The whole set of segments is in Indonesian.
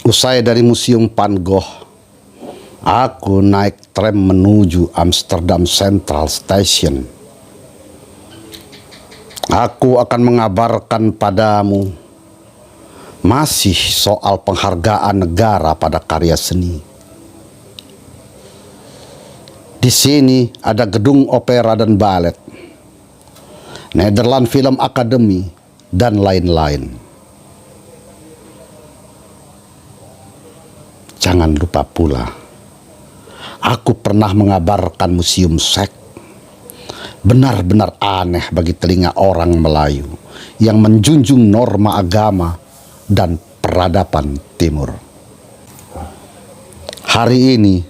Usai dari Museum Van Gogh, aku naik tram menuju Amsterdam Central Station. Aku akan mengabarkan padamu masih soal penghargaan negara pada karya seni. Di sini ada gedung opera dan balet, Nederland Film Academy, dan lain-lain. Jangan lupa pula, aku pernah mengabarkan museum seks. Benar-benar aneh bagi telinga orang Melayu yang menjunjung norma agama dan peradaban timur. Hari ini,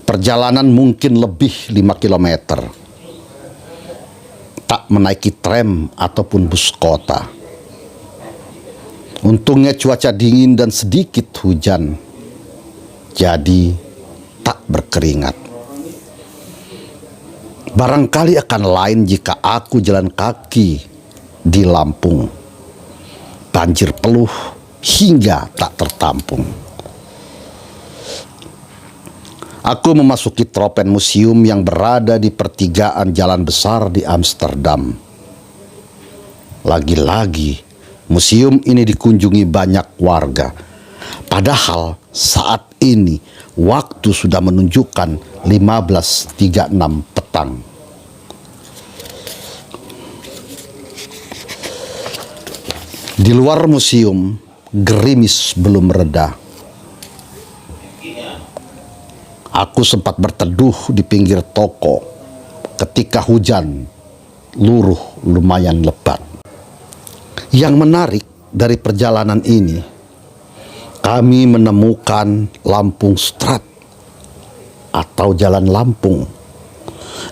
perjalanan mungkin lebih 5 kilometer. Tak menaiki tram ataupun bus kota. Untungnya cuaca dingin dan sedikit hujan, jadi tak berkeringat. Barangkali akan lain jika aku jalan kaki di Lampung. Banjir peluh hingga tak tertampung. Aku memasuki Tropen Museum yang berada di pertigaan jalan besar di Amsterdam. Lagi-lagi, museum ini dikunjungi banyak warga. Padahal saat ini waktu sudah menunjukkan 15.36 petang. Di luar museum, gerimis belum reda. Aku sempat berteduh di pinggir toko ketika hujan luruh lumayan lebat. Yang menarik dari perjalanan ini, kami menemukan Lampung Straat atau Jalan Lampung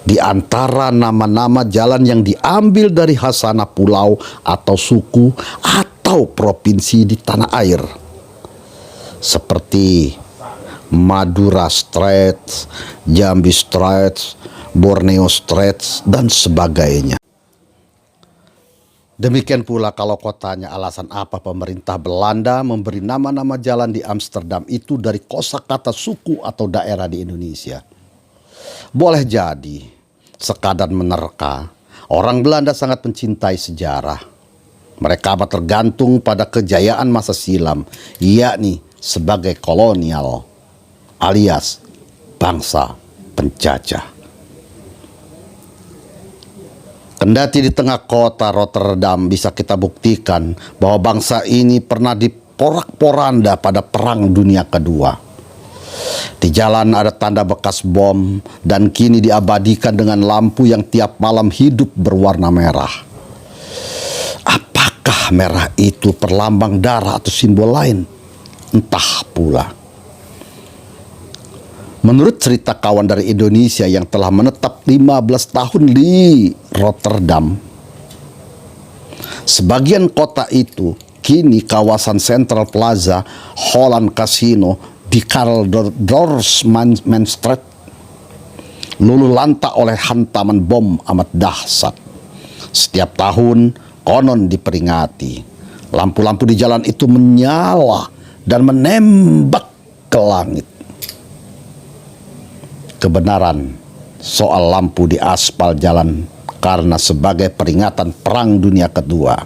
di antara nama-nama jalan yang diambil dari khasanah pulau atau suku atau provinsi di tanah air, seperti Madura Straat, Jambi Straat, Borneo Straat, dan sebagainya. Demikian pula kalau kotanya alasan apa pemerintah Belanda memberi nama-nama jalan di Amsterdam itu dari kosakata suku atau daerah di Indonesia. Boleh jadi, sekadar menerka, orang Belanda sangat mencintai sejarah. Mereka amat tergantung pada kejayaan masa silam, yakni sebagai kolonial alias bangsa penjajah. Kendati di tengah kota Rotterdam bisa kita buktikan bahwa bangsa ini pernah diporak-poranda pada Perang Dunia Kedua. Di jalan ada tanda bekas bom dan kini diabadikan dengan lampu yang tiap malam hidup berwarna merah. Apakah merah itu perlambang darah atau simbol lain? Entah pula. Menurut cerita kawan dari Indonesia yang telah menetap 15 tahun di Rotterdam, sebagian kota itu kini kawasan Central Plaza, Holland Casino di Karl Dorsman-Straat luluh lantak oleh hantaman bom amat dahsyat. Setiap tahun konon diperingati, lampu-lampu di jalan itu menyala dan menembak ke langit. Kebenaran soal lampu di aspal jalan karena sebagai peringatan Perang Dunia Kedua,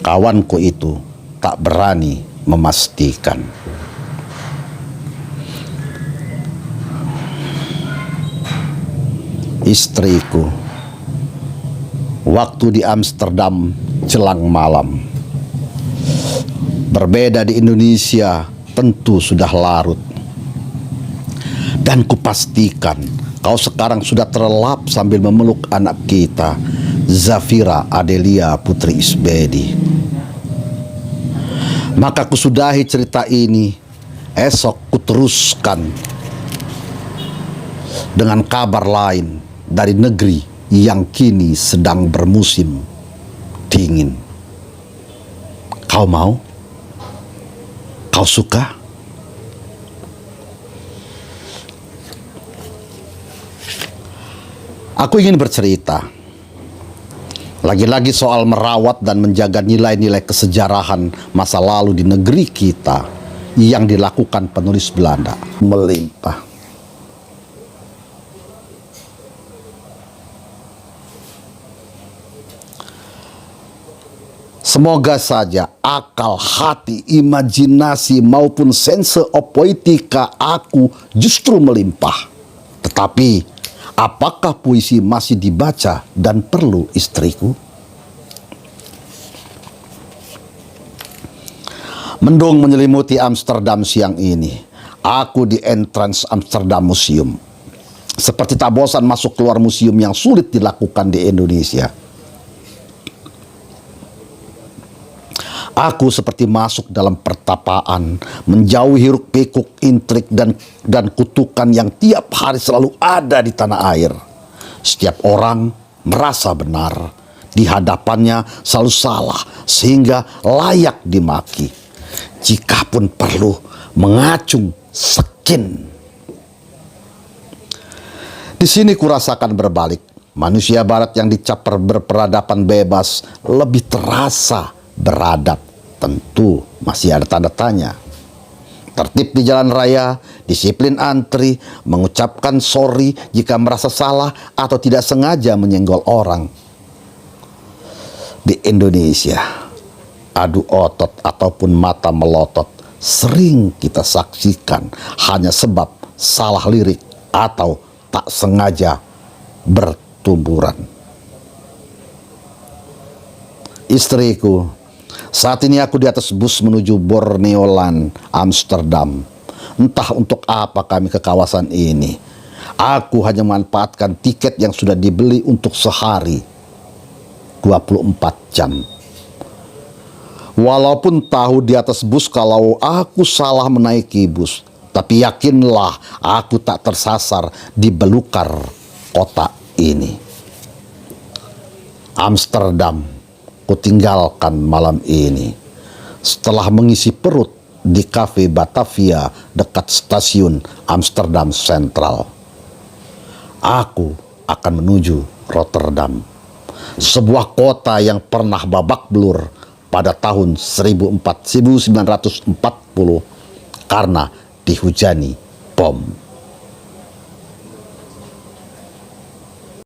kawanku itu tak berani memastikan. Istriku, waktu di Amsterdam jelang malam. Berbeda di Indonesia tentu sudah larut. Dan kupastikan kau sekarang sudah terlelap sambil memeluk anak kita, Zafira Adelia Putri Isbedi. Maka kusudahi cerita ini, esok kuteruskan dengan kabar lain dari negeri yang kini sedang bermusim dingin. Kau mau? Kau suka? Aku ingin bercerita lagi-lagi soal merawat dan menjaga nilai-nilai kesejarahan masa lalu di negeri kita yang dilakukan penulis Belanda melimpah. Semoga saja akal, hati, imajinasi maupun sense of poetika aku justru melimpah. Tetapi apakah puisi masih dibaca dan perlu istriku? Mendung menyelimuti Amsterdam siang ini. Aku di entrance Amsterdam Museum. Seperti tak bosan masuk keluar museum yang sulit dilakukan di Indonesia. Aku seperti masuk dalam pertapaan, menjauhi hiruk pikuk, intrik dan kutukan yang tiap hari selalu ada di tanah air. Setiap orang merasa benar, di hadapannya selalu salah sehingga layak dimaki. Jikapun perlu mengacung sekin. Di sini kurasakan berbalik. Manusia barat yang dicap berperadaban bebas lebih terasa beradab. Tentu masih ada tanda tanya. Tertib di jalan raya, disiplin antri, mengucapkan sorry jika merasa salah atau tidak sengaja menyenggol orang. Di Indonesia, adu otot ataupun mata melotot sering kita saksikan hanya sebab salah lirik atau tak sengaja bertumburan. Istriku, saat ini aku di atas bus menuju Borneoland, Amsterdam. Entah untuk apa kami ke kawasan ini. Aku hanya memanfaatkan tiket yang sudah dibeli untuk sehari, 24 jam. Walaupun tahu di atas bus kalau aku salah menaiki bus, tapi yakinlah aku tak tersasar di belukar kota ini. Amsterdam kutinggalkan malam ini setelah mengisi perut di kafe Batavia dekat stasiun Amsterdam Central. Aku akan menuju Rotterdam, sebuah kota yang pernah babak belur pada tahun 1940 karena dihujani bom.